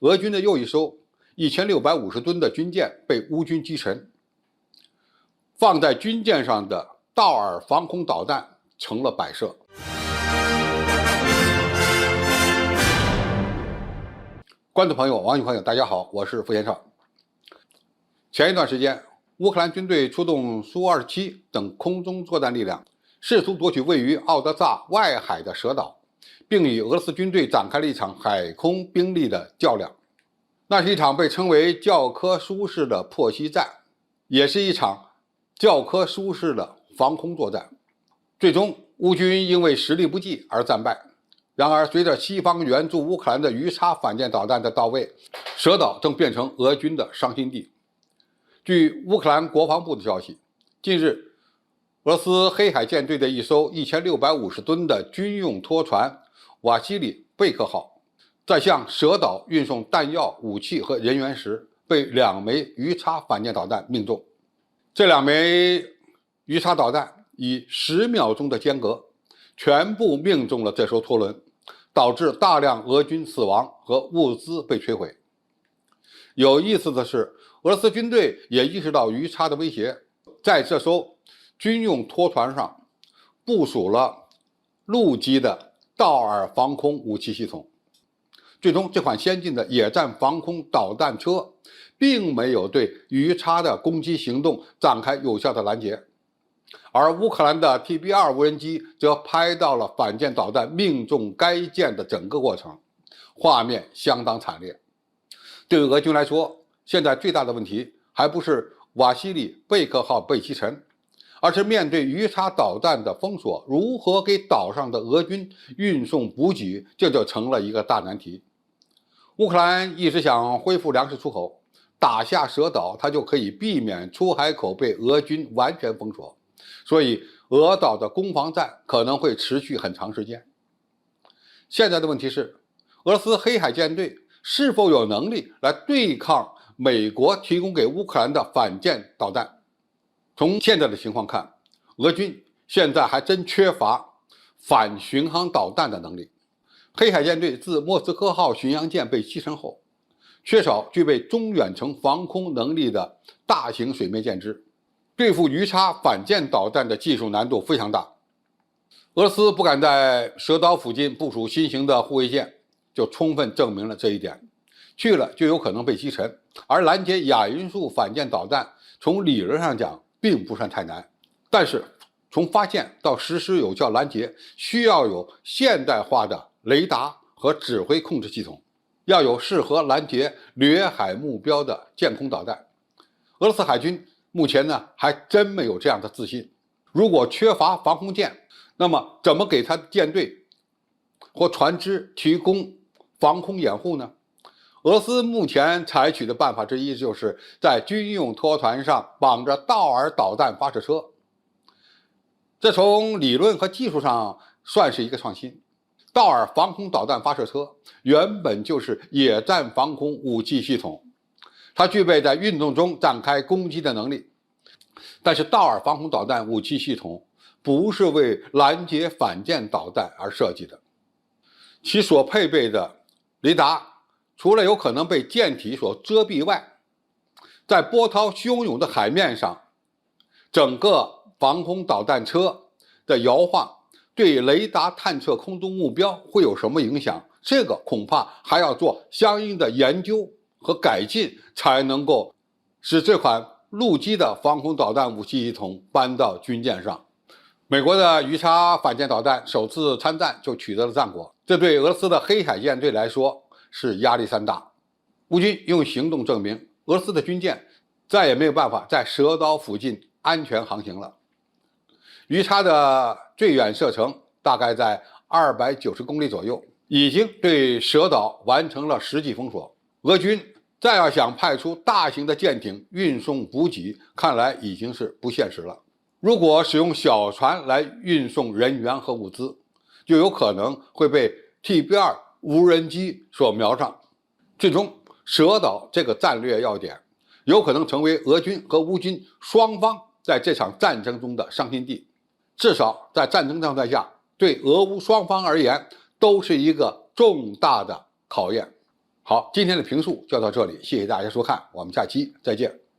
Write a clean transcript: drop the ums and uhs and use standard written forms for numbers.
俄军的又一艘1650吨的军舰被乌军击沉，放在军舰上的道尔防空导弹成了摆设。观众朋友、网友朋友，大家好，我是付先生。前一段时间，乌克兰军队出动苏27等空中作战力量，试图夺取位于奥德萨外海的蛇岛，并与俄罗斯军队展开了一场海空兵力的较量。那是一场被称为教科书式的破袭战，也是一场教科书式的防空作战。最终，乌军因为实力不济而战败。然而，随着西方援助乌克兰的鱼叉反舰导弹的到位，蛇岛正变成俄军的伤心地。据乌克兰国防部的消息，近日，俄罗斯黑海舰队的一艘1650吨的军用拖船瓦西里贝克号，在向蛇岛运送弹药、武器和人员时，被2枚鱼叉反舰导弹命中。这2枚鱼叉导弹以10秒钟的间隔，全部命中了这艘拖轮，导致大量俄军死亡和物资被摧毁。有意思的是，俄罗斯军队也意识到鱼叉的威胁，在这艘军用拖船上部署了陆基的道尔防空武器系统。最终，这款先进的野战防空导弹车并没有对鱼叉的攻击行动展开有效的拦截，而乌克兰的 TB2 无人机则拍到了反舰导弹命中该舰的整个过程，画面相当惨烈。对于俄军来说，现在最大的问题还不是瓦西里贝克号被击沉，而是面对鱼叉导弹的封锁，如何给岛上的俄军运送补给，这就成了一个大难题。乌克兰一直想恢复粮食出口，打下蛇岛，它就可以避免出海口被俄军完全封锁，所以俄岛的攻防战可能会持续很长时间。现在的问题是，俄罗斯黑海舰队是否有能力来对抗美国提供给乌克兰的反舰导弹？从现在的情况看，俄军现在还真缺乏反巡航导弹的能力。黑海舰队自莫斯科号巡洋舰被击沉后，缺少具备中远程防空能力的大型水面舰只，对付鱼叉反舰导弹的技术难度非常大。俄罗斯不敢在蛇岛附近部署新型的护卫舰，就充分证明了这一点。去了就有可能被击沉，而拦截亚音速反舰导弹从理论上讲并不算太难，但是从发现到实施有效拦截，需要有现代化的雷达和指挥控制系统，要有适合拦截掠海目标的舰空导弹。俄罗斯海军目前呢还真没有这样的自信。如果缺乏防空舰，那么怎么给他的舰队或船只提供防空掩护呢？俄罗斯目前采取的办法之一，就是在军用拖船上绑着道尔导弹发射车。这从理论和技术上算是一个创新。道尔防空导弹发射车原本就是野战防空武器系统，它具备在运动中展开攻击的能力。但是道尔防空导弹武器系统不是为拦截反舰导弹而设计的，其所配备的雷达除了有可能被舰体所遮蔽外，在波涛汹涌的海面上，整个防空导弹车的摇晃对雷达探测空中目标会有什么影响？这个恐怕还要做相应的研究和改进，才能够使这款陆基的防空导弹武器系统搬到军舰上。美国的鱼叉反舰导弹首次参战就取得了战果，这对俄罗斯的黑海舰队来说是压力山大。乌军用行动证明，俄罗斯的军舰再也没有办法在蛇岛附近安全航行了。鱼叉的最远射程大概在290公里左右，已经对蛇岛完成了实际封锁。俄军再要想派出大型的舰艇运送补给，看来已经是不现实了。如果使用小船来运送人员和物资，就有可能会被 TB2 无人机所瞄上。最终，蛇岛这个战略要点有可能成为俄军和乌军双方在这场战争中的伤心地。至少在战争状态下，对俄乌双方而言都是一个重大的考验。好，今天的评述就到这里，谢谢大家收看，我们下期再见。